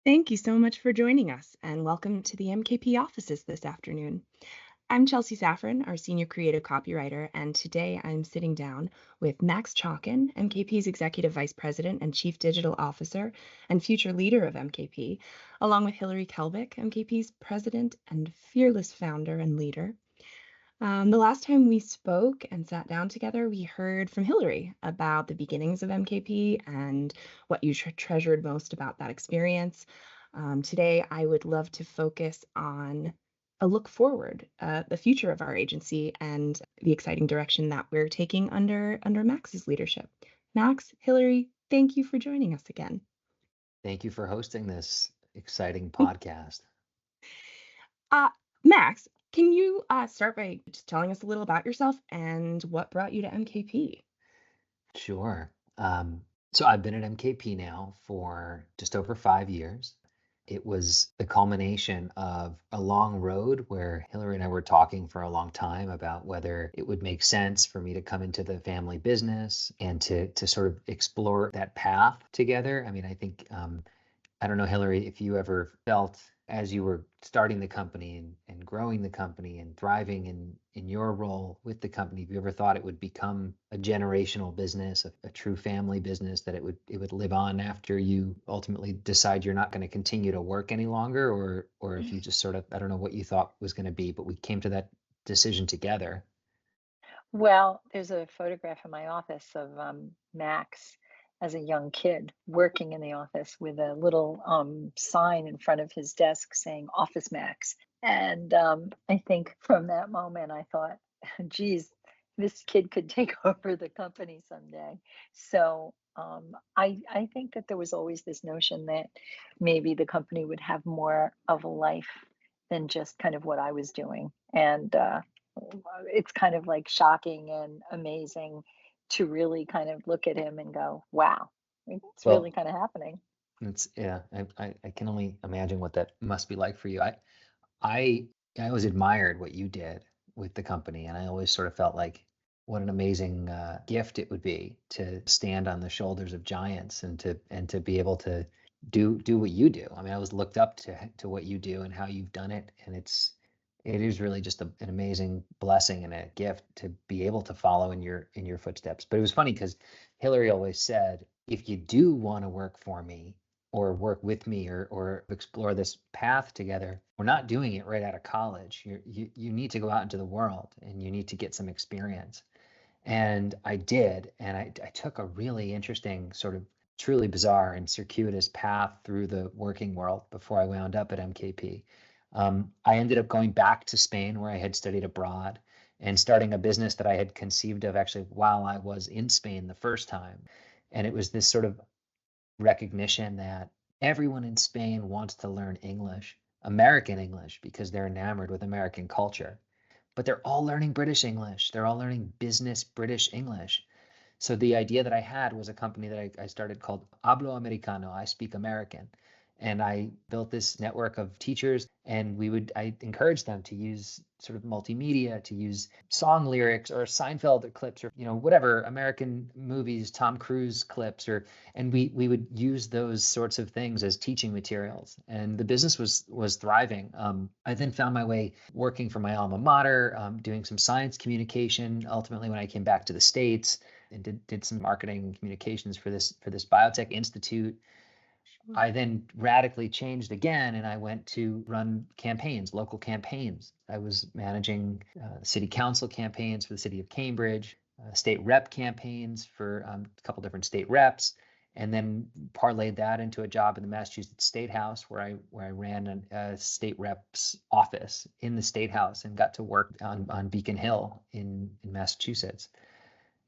Thank you so much for joining us, and welcome to the MKP offices this afternoon. I'm Chelsea Saffron, our senior creative copywriter, and today I'm sitting down with Max Chalkin, MKP's Executive Vice President and Chief Digital Officer and future leader of MKP, along with Hillary Kelvick, MKP's President and fearless founder and leader. The last time we spoke and sat down together, we heard from Hillary about the beginnings of MKP and what you treasured most about that experience. Today, I would love to focus on a look forward, the future of our agency, and the exciting direction that we're taking under Max's leadership. Max, Hillary, thank you for joining us again. Thank you for hosting this exciting podcast. Uh, Max, can you start by just telling us a little about yourself and what brought you to MKP? Sure. So I've been at MKP now for just over 5 years. It was the culmination of a long road where Hillary and I were talking for a long time about whether it would make sense for me to come into the family business and to sort of explore that path together. I mean, I think I don't know, Hillary, if you ever felt as you were starting the company and growing the company and thriving in your role with the company, if you ever thought it would become a generational business, a true family business, that it would live on after you ultimately decide you're not going to continue to work any longer, or if you just sort of, I don't know what you thought was going to be, but we came to that decision together. Well, there's a photograph in my office of Max as a young kid working in the office with a little sign in front of his desk saying Office Max. And I think from that moment, I thought, geez, this kid could take over the company someday. So I think that there was always this notion that maybe the company would have more of a life than just kind of what I was doing. And it's kind of like shocking and amazing to really kind of look at him and go, wow, it's really Well, kind of happening. it's yeah, I can only imagine what that must be like for you. I I always admired what you did with the company, and I always sort of felt like what an amazing gift it would be to stand on the shoulders of giants and to be able to do what you do. I mean, I was looked up to what you do and how you've done it, and it is really just an amazing blessing and a gift to be able to follow in your footsteps. But it was funny because Hillary always said, if you do want to work for me, or work with me, or explore this path together, we're not doing it right out of college. You need to go out into the world and you need to get some experience. And I did, and I took a really interesting, sort of truly bizarre and circuitous path through the working world before I wound up at MKP. I ended up going back to Spain, where I had studied abroad, and starting a business that I had conceived of actually while I was in Spain the first time. And it was this sort of recognition that everyone in Spain wants to learn English, American English, because they're enamored with American culture. But they're all learning British English. They're all learning business British English. So the idea that I had was a company that I started called Hablo Americano, I Speak American. And I built this network of teachers, and I encouraged them to use sort of multimedia, to use song lyrics or Seinfeld clips, or whatever, American movies, Tom Cruise clips, and we would use those sorts of things as teaching materials. And the business was thriving. I then found my way working for my alma mater, doing some science communication. Ultimately, when I came back to the States, and did some marketing and communications for this biotech institute. Sure. I then radically changed again, and I went to run campaigns, local campaigns. I was managing city council campaigns for the city of Cambridge, state rep campaigns for a couple different state reps, and then parlayed that into a job in the Massachusetts State House, where I ran a state rep's office in the State House and got to work on Beacon Hill in Massachusetts.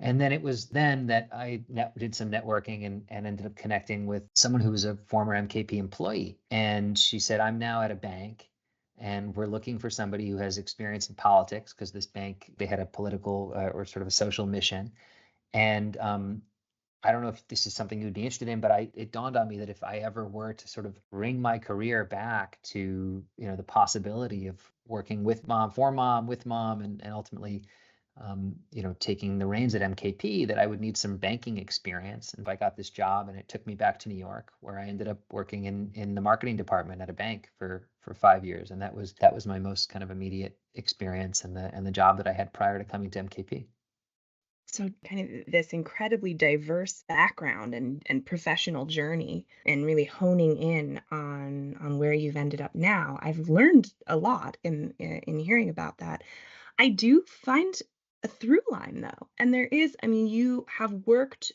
And then it was then that I did some networking and ended up connecting with someone who was a former MKP employee. And she said, I'm now at a bank and we're looking for somebody who has experience in politics, because this bank, they had a political or sort of a social mission. And I don't know if this is something you'd be interested in, but it dawned on me that if I ever were to sort of bring my career back to, the possibility of working with mom, for mom, with mom, and ultimately taking the reins at MKP, that I would need some banking experience. And I got this job, and it took me back to New York, where I ended up working in the marketing department at a bank for 5 years, and that was my most kind of immediate experience, and the job that I had prior to coming to MKP. So kind of this incredibly diverse background and professional journey and really honing in on where you've ended up now. I've learned a lot in hearing about that. I do find a through line though. And there is, I mean, you have worked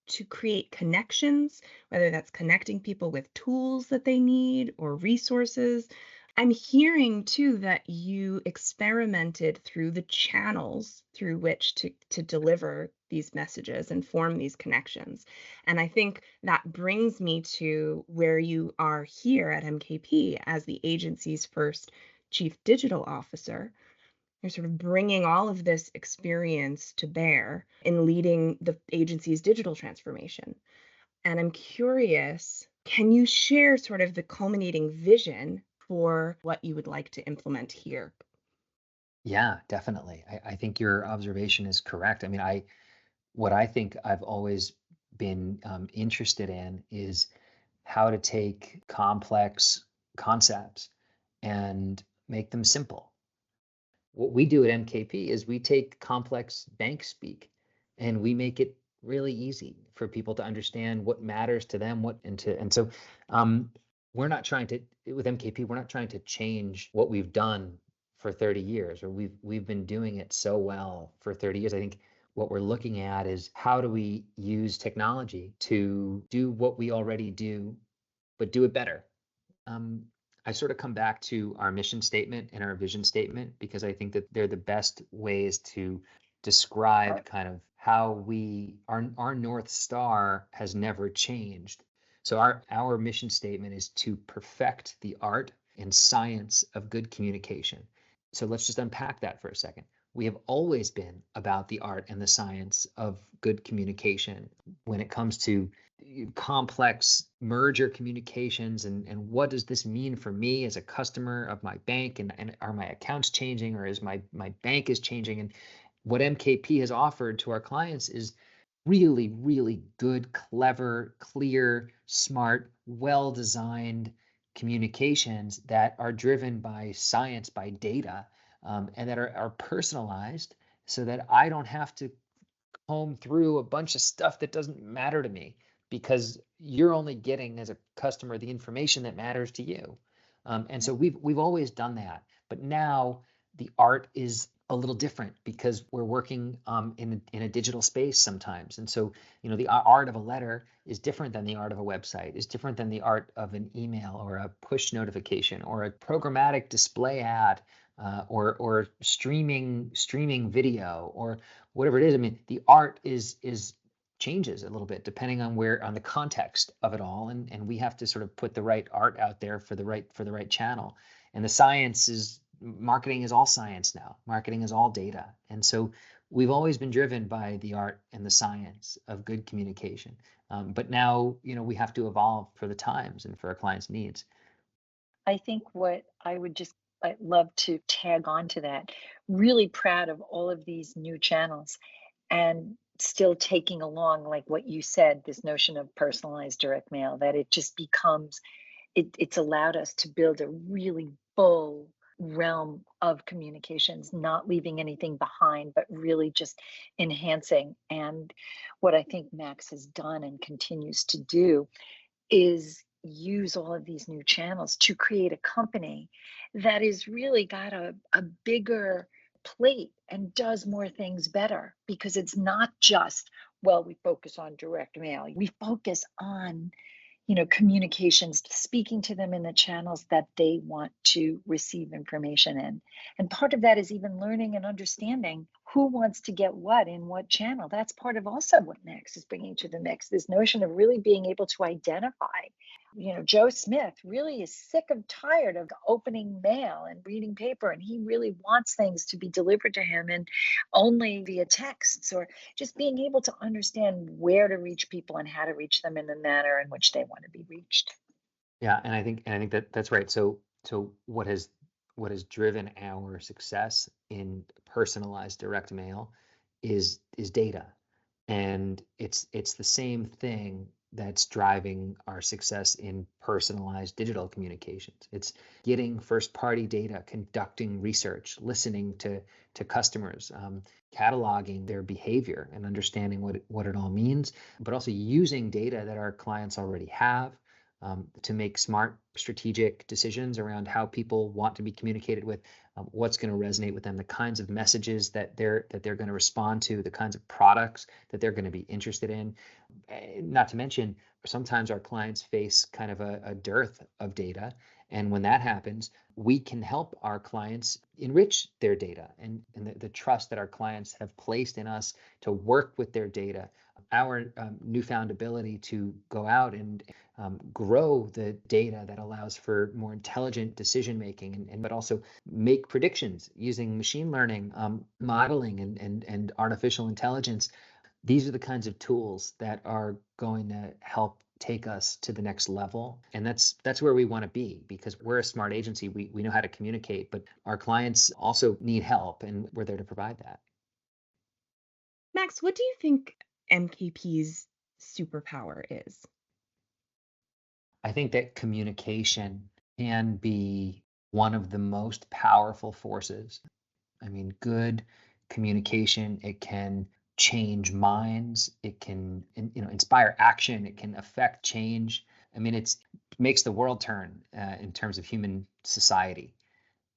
to create connections, whether that's connecting people with tools that they need or resources. I'm hearing too that you experimented through the channels through which to deliver these messages and form these connections. And I think that brings me to where you are here at MKP as the agency's first chief digital officer. You're sort of bringing all of this experience to bear in leading the agency's digital transformation. And I'm curious, can you share sort of the culminating vision for what you would like to implement here? Yeah, definitely. I think your observation is correct. I mean, what I think I've always been interested in is how to take complex concepts and make them simple. What we do at MKP is we take complex bank speak and we make it really easy for people to understand what matters to them, and so um, we're not trying to with MKP, we're not trying to change what we've done for 30 years, or we've been doing it so well for 30 years. I think what we're looking at is how do we use technology to do what we already do, but do it better. um, I sort of come back to our mission statement and our vision statement because I think that they're the best ways to describe kind of how our North Star has never changed. So our mission statement is to perfect the art and science of good communication. So let's just unpack that for a second. We have always been about the art and the science of good communication when it comes to complex merger communications, and what does this mean for me as a customer of my bank, and are my accounts changing, or is my bank is changing. And what MKP has offered to our clients is really, really good, clever, clear, smart, well designed communications that are driven by science, by data, and that are personalized, so that I don't have to comb through a bunch of stuff that doesn't matter to me, because you're only getting as a customer the information that matters to you. And so we've always done that, but now the art is a little different because we're working in a digital space sometimes. And so the art of a letter is different than the art of a website, is different than the art of an email or a push notification or a programmatic display ad, or streaming video, or whatever it is. I mean, the art is changes a little bit depending on the context of it all, and we have to sort of put the right art out there for the right channel. And the science is marketing is all science now. Marketing is all data, and so we've always been driven by the art and the science of good communication. But now we have to evolve for the times and for our clients' needs. I think what I would just I love to tag on to that. Really proud of all of these new channels and still taking along, like what you said, this notion of personalized direct mail, that it just becomes it's allowed us to build a really full realm of communications, not leaving anything behind, but really just enhancing. And what I think Max has done and continues to do is use all of these new channels to create a company that is really got a bigger plate and does more things better, because it's not just, well, we focus on direct mail, we focus on communications, speaking to them in the channels that they want to receive information in. And part of that is even learning and understanding who wants to get what in what channel. That's part of also what Max is bringing to the mix, this notion of really being able to identify. Joe Smith really is sick and tired of opening mail and reading paper, and he really wants things to be delivered to him and only via texts, or just being able to understand where to reach people and how to reach them in the manner in which they want to be reached. Yeah, and I think that that's right. So what has what has driven our success in personalized direct mail is data. And it's the same thing that's driving our success in personalized digital communications. It's getting first party data, conducting research, listening to customers, cataloging their behavior and understanding what it all means, but also using data that our clients already have, to make smart strategic decisions around how people want to be communicated with, what's going to resonate with them, the kinds of messages that they're going to respond to, the kinds of products that they're going to be interested in. Not to mention, sometimes our clients face kind of a dearth of data. And when that happens, we can help our clients enrich their data, and the trust that our clients have placed in us to work with their data, our newfound ability to go out and grow the data that allows for more intelligent decision making, but also make predictions using machine learning, modeling, and artificial intelligence. These are the kinds of tools that are going to help take us to the next level. And that's where we want to be, because we're a smart agency. We know how to communicate, but our clients also need help, and we're there to provide that. Max, what do you think MKP's superpower is? I think that communication can be one of the most powerful forces. I mean, good communication, it can change minds, it can inspire action, it can affect change. I mean, it makes the world turn in terms of human society.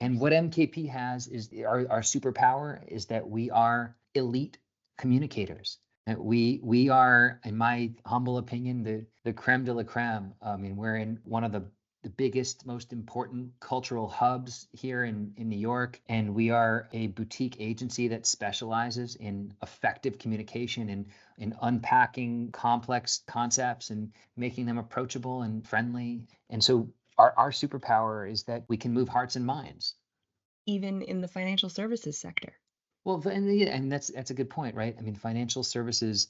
And what MKP has is our superpower is that we are elite communicators. We are, in my humble opinion, the creme de la creme. I mean, we're in one of the biggest, most important cultural hubs here in New York, and we are a boutique agency that specializes in effective communication and in unpacking complex concepts and making them approachable and friendly. And so our superpower is that we can move hearts and minds. Even in the financial services sector? Well, and that's a good point, right? I mean, financial services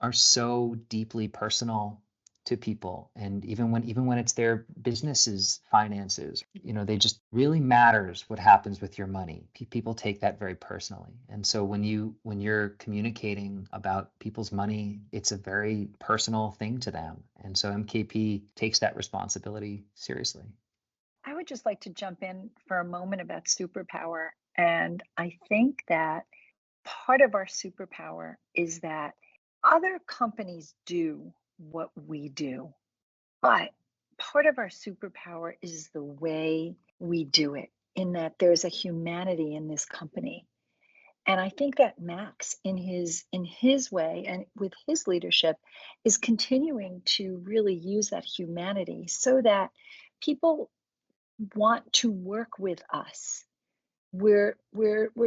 are so deeply personal to people, and even when it's their business's finances, they just really matters what happens with your money. People take that very personally, and so when you're communicating about people's money, it's a very personal thing to them, and so MKP takes that responsibility seriously. I would just like to jump in for a moment about superpower. And I think that part of our superpower is that other companies do what we do, but part of our superpower is the way we do it, in that there's a humanity in this company. And I think that Max, in his way and with his leadership, is continuing to really use that humanity so that people want to work with us. We're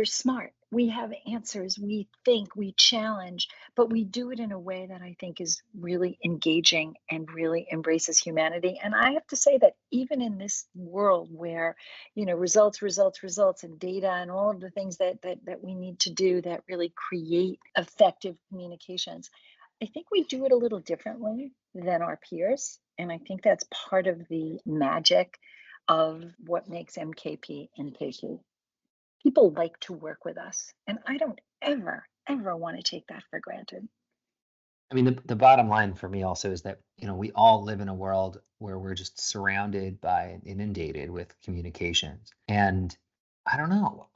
smart. We have answers. We think, we challenge, but we do it in a way that I think is really engaging and really embraces humanity. And I have to say that even in this world where, results, results, results, and data and all of the things that we need to do that really create effective communications, I think we do it a little differently than our peers. And I think that's part of the magic of what makes MKP MKP. People like to work with us, and I don't ever want to take that for granted. I mean, the bottom line for me also is that, we all live in a world where we're just surrounded by and inundated with communications. And I don't know,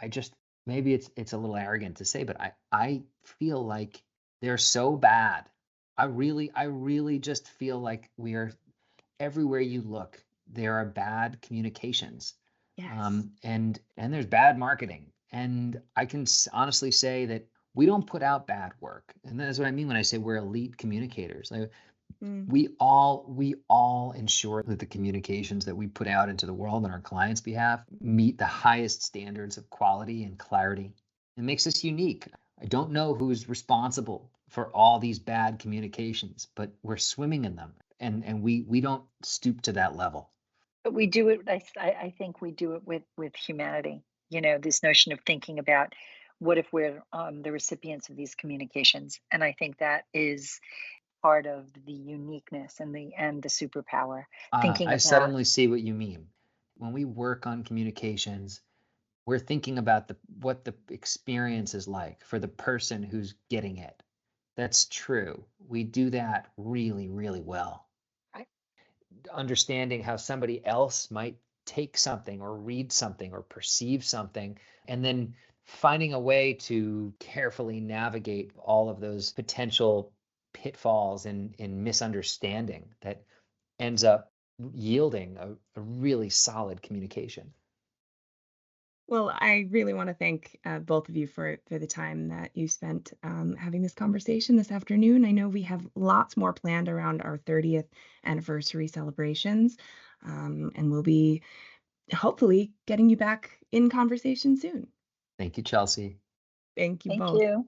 maybe it's a little arrogant to say, but I feel like they're so bad. I really just feel like we are everywhere you look, there are bad communications, Yes. and there's bad marketing. And I can honestly say that we don't put out bad work, and that's what I mean when I say we're elite communicators. Like, Mm. we all ensure that the communications that we put out into the world on our clients' behalf meet the highest standards of quality and clarity. It makes us unique. I don't know who's responsible for all these bad communications, but we're swimming in them, and we don't stoop to that level. But we do it. I think we do it with humanity. This notion of thinking about what if we're the recipients of these communications, and I think that is part of the uniqueness and the superpower. Thinking I about suddenly see what you mean. when we work on communications, we're thinking about what the experience is like for the person who's getting it. That's true. We do that really, really well. Right. Understanding how somebody else might take something or read something or perceive something, and then finding a way to carefully navigate all of those potential pitfalls in misunderstanding that ends up yielding a really solid communication. Well, I really want to thank both of you for the time that you spent having this conversation this afternoon. I know we have lots more planned around our 30th anniversary celebrations, and we'll be hopefully getting you back in conversation soon. Thank you, Chelsea. Thank you Thank both. you.